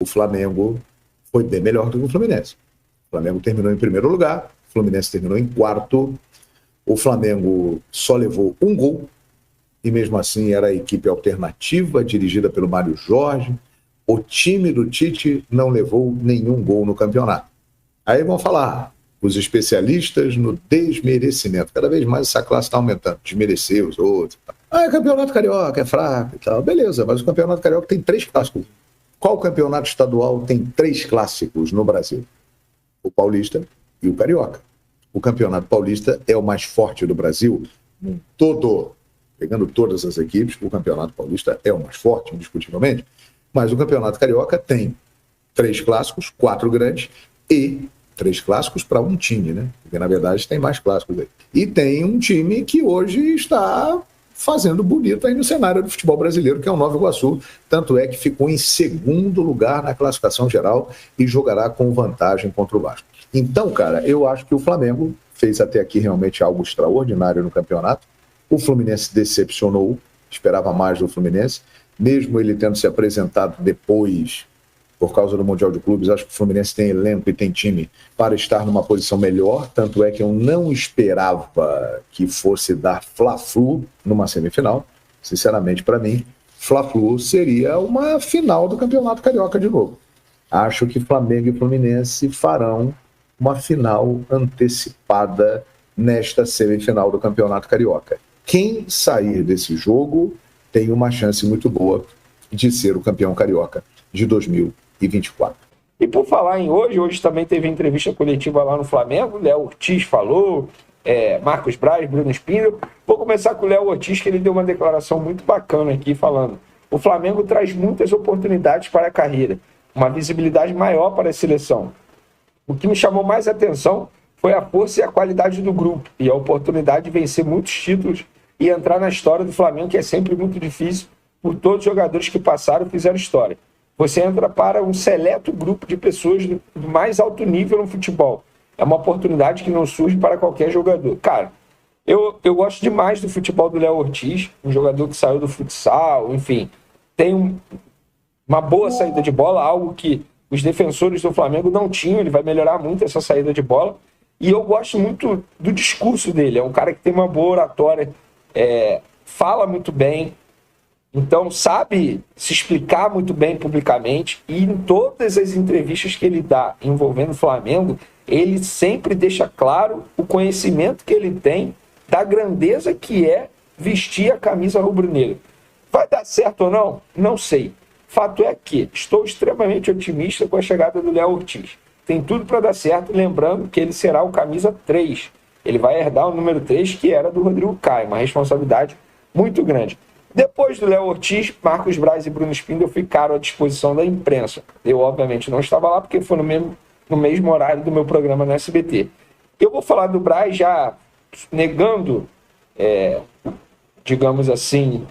o Flamengo foi bem melhor do que o Fluminense. O Flamengo terminou em primeiro lugar, o Fluminense terminou em quarto, o Flamengo só levou um gol, e mesmo assim era a equipe alternativa, dirigida pelo Mário Jorge. O time do Tite não levou nenhum gol no campeonato. Aí vão falar, os especialistas no desmerecimento. Cada vez mais essa classe está aumentando, desmerecer os outros. É campeonato carioca, é fraco e tal. Beleza, mas o campeonato carioca tem 3 clássicos. Qual campeonato estadual tem 3 clássicos no Brasil? O paulista e o carioca. O campeonato paulista é o mais forte do Brasil todo. Pegando todas as equipes, o campeonato paulista é o mais forte, indiscutivelmente. Mas o campeonato carioca tem 3 clássicos, 4 grandes e 3 clássicos para um time, né? Porque, na verdade, tem mais clássicos aí. E tem um time que hoje está fazendo bonito aí no cenário do futebol brasileiro, que é o Nova Iguaçu. Tanto é que ficou em segundo lugar na classificação geral e jogará com vantagem contra o Vasco. Então, cara, eu acho que o Flamengo fez até aqui realmente algo extraordinário no campeonato. O Fluminense decepcionou, esperava mais do Fluminense, mesmo ele tendo se apresentado depois, por causa do Mundial de Clubes. Acho que o Fluminense tem elenco e tem time para estar numa posição melhor, tanto é que eu não esperava que fosse dar Fla-Flu numa semifinal. Sinceramente, para mim, Fla-Flu seria uma final do Campeonato Carioca de novo. Acho que Flamengo e Fluminense farão uma final antecipada nesta semifinal do Campeonato Carioca. Quem sair desse jogo tem uma chance muito boa de ser o campeão carioca de 2024. E por falar em hoje também teve entrevista coletiva lá no Flamengo, Léo Ortiz falou, Marcos Braz, Bruno Spindel. Vou começar com o Léo Ortiz, que ele deu uma declaração muito bacana aqui, falando: o Flamengo traz muitas oportunidades para a carreira, uma visibilidade maior para a seleção. O que me chamou mais atenção foi a força e a qualidade do grupo e a oportunidade de vencer muitos títulos e entrar na história do Flamengo, que é sempre muito difícil, por todos os jogadores que passaram e fizeram história. Você entra para um seleto grupo de pessoas do mais alto nível no futebol. É uma oportunidade que não surge para qualquer jogador. Cara, eu gosto demais do futebol do Léo Ortiz, um jogador que saiu do futsal, enfim, tem uma boa saída de bola, algo que os defensores do Flamengo não tinham. Ele vai melhorar muito essa saída de bola. E eu gosto muito do discurso dele. É um cara que tem uma boa oratória, fala muito bem, então sabe se explicar muito bem publicamente. E em todas as entrevistas que ele dá envolvendo o Flamengo, ele sempre deixa claro o conhecimento que ele tem da grandeza que é vestir a camisa rubro-negra. Vai dar certo ou não? Não sei. Fato é que estou extremamente otimista com a chegada do Léo Ortiz. Tem tudo para dar certo, lembrando que ele será o camisa 3. Ele vai herdar o número 3, que era do Rodrigo Caio, uma responsabilidade muito grande. Depois do Léo Ortiz, Marcos Braz e Bruno Spindel ficaram à disposição da imprensa. Eu, obviamente, não estava lá, porque foi no mesmo horário do meu programa no SBT. Eu vou falar do Braz já negando, digamos assim,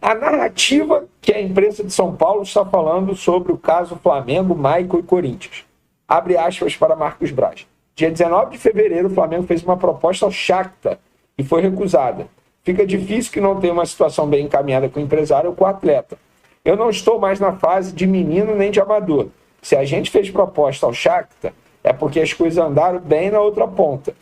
a narrativa que a imprensa de São Paulo está falando sobre o caso Flamengo, Michael e Corinthians. Abre aspas para Marcos Braz. Dia 19 de fevereiro, o Flamengo fez uma proposta ao Shakhtar e foi recusada. Fica difícil que não tenha uma situação bem encaminhada com o empresário ou com o atleta. Eu não estou mais na fase de menino nem de amador. Se a gente fez proposta ao Shakhtar, é porque as coisas andaram bem na outra ponta.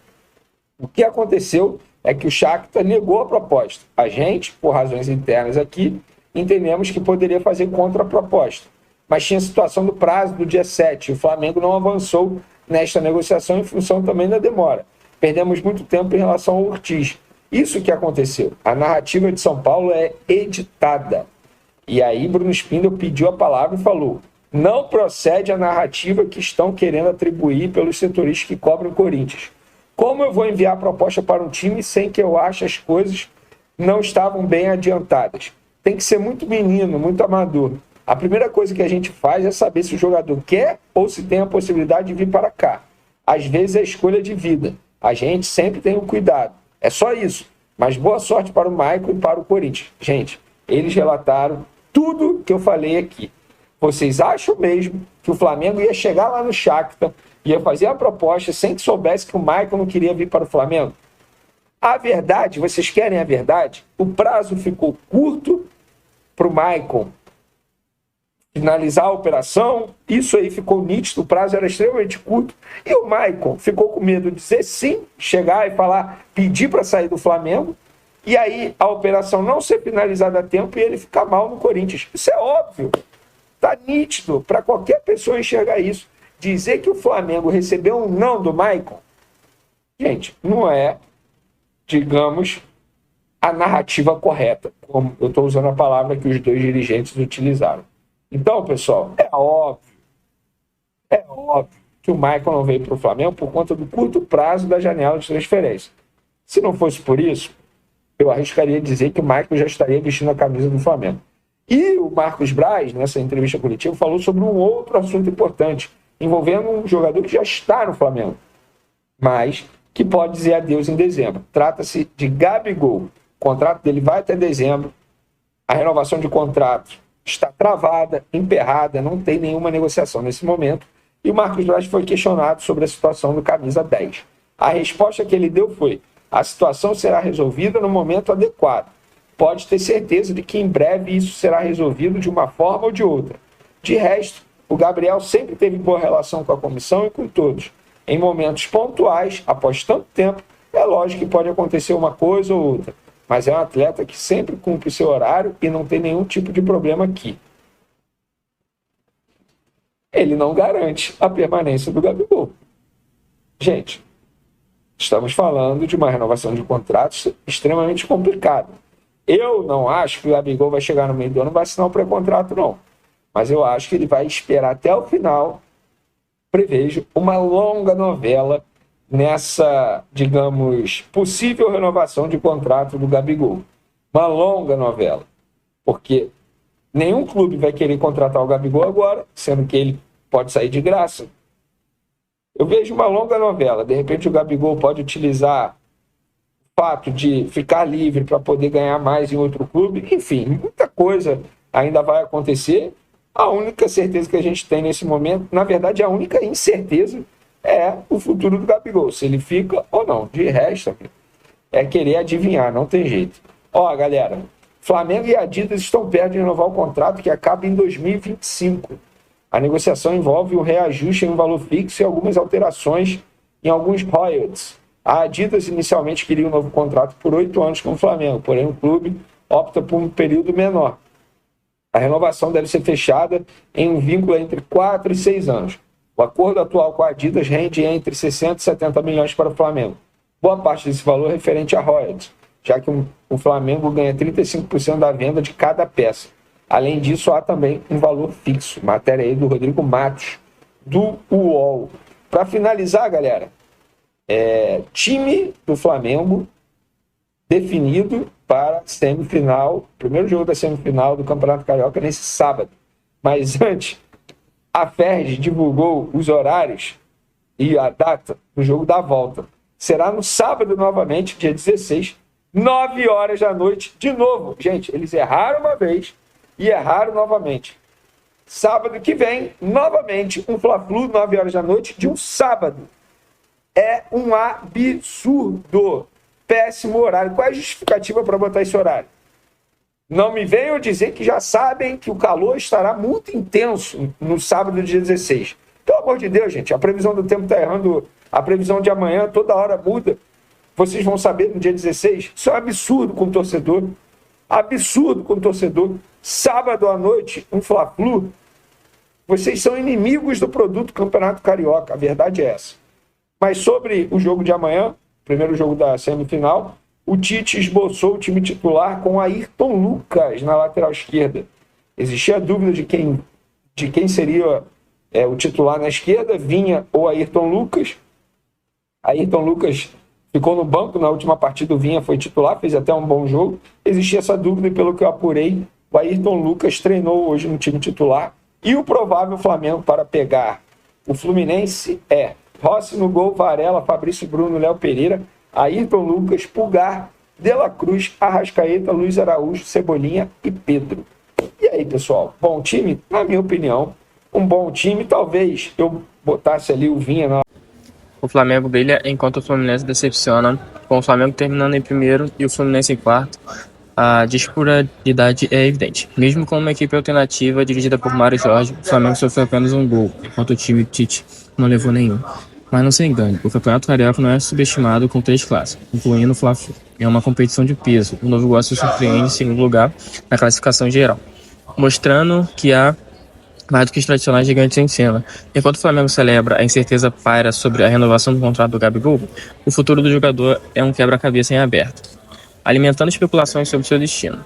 O que aconteceu é que o Shakhtar negou a proposta. A gente, por razões internas aqui, entendemos que poderia fazer contraproposta. Mas tinha a situação do prazo do dia 7. O Flamengo não avançou nesta negociação em função também da demora. Perdemos muito tempo em relação ao Ortiz. Isso que aconteceu. A narrativa de São Paulo é editada. E aí Bruno Spindel pediu a palavra e falou: não procede a narrativa que estão querendo atribuir pelos setoristas que cobram o Corinthians. Como eu vou enviar a proposta para um time sem que eu ache as coisas não estavam bem adiantadas? Tem que ser muito menino, muito amador. A primeira coisa que a gente faz é saber se o jogador quer ou se tem a possibilidade de vir para cá. Às vezes é escolha de vida. A gente sempre tem o cuidado. É só isso. Mas boa sorte para o Michael e para o Corinthians. Gente, eles relataram tudo que eu falei aqui. Vocês acham mesmo que o Flamengo ia chegar lá no Shakhtar, ia fazer a proposta sem que soubesse que o Michael não queria vir para o Flamengo? A verdade, vocês querem a verdade? O prazo ficou curto para o Michael finalizar a operação. Isso aí ficou nítido, o prazo era extremamente curto. E o Maicon ficou com medo de dizer sim, chegar e falar, pedir para sair do Flamengo, e aí a operação não ser finalizada a tempo e ele ficar mal no Corinthians. Isso é óbvio, está nítido para qualquer pessoa enxergar isso. Dizer que o Flamengo recebeu um não do Maicon, gente, não é, digamos, a narrativa correta, como eu estou usando a palavra que os dois dirigentes utilizaram. Então, pessoal, é óbvio que o Maicon não veio para o Flamengo por conta do curto prazo da janela de transferência. Se não fosse por isso, eu arriscaria dizer que o Maicon já estaria vestindo a camisa do Flamengo. E o Marcos Braz, nessa entrevista coletiva, falou sobre um outro assunto importante, envolvendo um jogador que já está no Flamengo, mas que pode dizer adeus em dezembro. Trata-se de Gabigol. O contrato dele vai até dezembro. A renovação de contrato está travada, emperrada, não tem nenhuma negociação nesse momento. E o Marcos Braz foi questionado sobre a situação do camisa 10. A resposta que ele deu foi: a situação será resolvida no momento adequado. Pode ter certeza de que em breve isso será resolvido de uma forma ou de outra. De resto, o Gabriel sempre teve boa relação com a comissão e com todos. Em momentos pontuais, após tanto tempo, é lógico que pode acontecer uma coisa ou outra, mas é um atleta que sempre cumpre seu horário e não tem nenhum tipo de problema aqui. Ele não garante a permanência do Gabigol. Gente, estamos falando de uma renovação de contratos extremamente complicada. Eu não acho que o Gabigol vai chegar no meio do ano e vai assinar um pré-contrato, não. Mas eu acho que ele vai esperar até o final. Prevejo uma longa novela nessa, digamos, possível renovação de contrato do Gabigol. Uma longa novela. Porque nenhum clube vai querer contratar o Gabigol agora, sendo que ele pode sair de graça. Eu vejo uma longa novela. De repente o Gabigol pode utilizar o fato de ficar livre para poder ganhar mais em outro clube. Enfim, muita coisa ainda vai acontecer. A única certeza que a gente tem nesse momento, na verdade, a única incerteza é o futuro do Gabigol, se ele fica ou não. De resto, é querer adivinhar, não tem jeito. Ó, galera, Flamengo e Adidas estão perto de renovar o contrato que acaba em 2025. A negociação envolve um reajuste em um valor fixo e algumas alterações em alguns royalties. A Adidas inicialmente queria um novo contrato por 8 anos com o Flamengo, porém o clube opta por um período menor. A renovação deve ser fechada em um vínculo entre 4 e 6 anos. O acordo atual com a Adidas rende entre 60 e 70 milhões para o Flamengo. Boa parte desse valor é referente a royalties, já que o Flamengo ganha 35% da venda de cada peça. Além disso, há também um valor fixo. Matéria aí do Rodrigo Matos, do UOL. Para finalizar, galera, time do Flamengo definido para semifinal, primeiro jogo da semifinal do Campeonato Carioca nesse sábado. Mas antes, a Ferdi divulgou os horários e a data do jogo da volta. Será no sábado novamente, dia 16, 9 horas da noite, de novo. Gente, eles erraram uma vez e erraram novamente. Sábado que vem, novamente, um Fla-Flu, 9 horas da noite, de um sábado. É um absurdo. Péssimo horário. Qual é a justificativa para botar esse horário? Não me venham dizer que já sabem que o calor estará muito intenso no sábado, dia 16. Pelo amor de Deus, gente, a previsão do tempo está errando. A previsão de amanhã toda hora muda. Vocês vão saber no dia 16. Isso é um absurdo com o torcedor. Absurdo com o torcedor. Sábado à noite, um Fla-Flu. Vocês são inimigos do produto Campeonato Carioca. A verdade é essa. Mas sobre o jogo de amanhã, primeiro jogo da semifinal, o Tite esboçou o time titular com Ayrton Lucas na lateral esquerda. Existia a dúvida de quem seria o titular na esquerda, Vinha ou Ayrton Lucas. Ayrton Lucas ficou no banco na última partida, o Vinha foi titular, fez até um bom jogo. Existia essa dúvida e pelo que eu apurei, o Ayrton Lucas treinou hoje no time titular. E o provável Flamengo para pegar o Fluminense é Rossi no gol, Varela, Fabrício Bruno, Léo Pereira, Ayrton Lucas, Pulgar, De La Cruz, Arrascaeta, Luiz Araújo, Cebolinha e Pedro. E aí, pessoal? Bom time? Na minha opinião, um bom time. Talvez eu botasse ali o Vinha na... O Flamengo brilha enquanto o Fluminense decepciona, com o Flamengo terminando em primeiro e o Fluminense em quarto. A disputaridade é evidente. Mesmo com uma equipe alternativa dirigida por Mário Jorge, o Flamengo sofreu apenas um gol, enquanto o time Tite não levou nenhum. Mas não se engane, o Campeonato Carioca não é subestimado com 3 clássicos, incluindo o Fla-Flu. É uma competição de peso. O Novo Iguaçu surpreende em segundo lugar na classificação geral, mostrando que há mais do que os tradicionais gigantes em cena. Enquanto o Flamengo celebra, a incerteza paira sobre a renovação do contrato do Gabigol, o futuro do jogador é um quebra-cabeça em aberto, alimentando especulações sobre seu destino.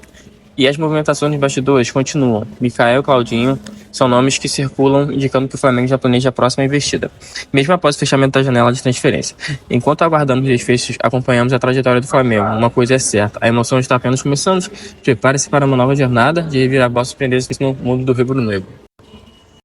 E as movimentações nos bastidores continuam. Micael e Claudinho são nomes que circulam indicando que o Flamengo já planeja a próxima investida, mesmo após o fechamento da janela de transferência. Enquanto aguardamos os desfechos, acompanhamos a trajetória do Flamengo. Uma coisa é certa, a emoção está apenas começando. Prepare-se para uma nova jornada de reviravoltas surpreendentes no mundo do rubro-negro.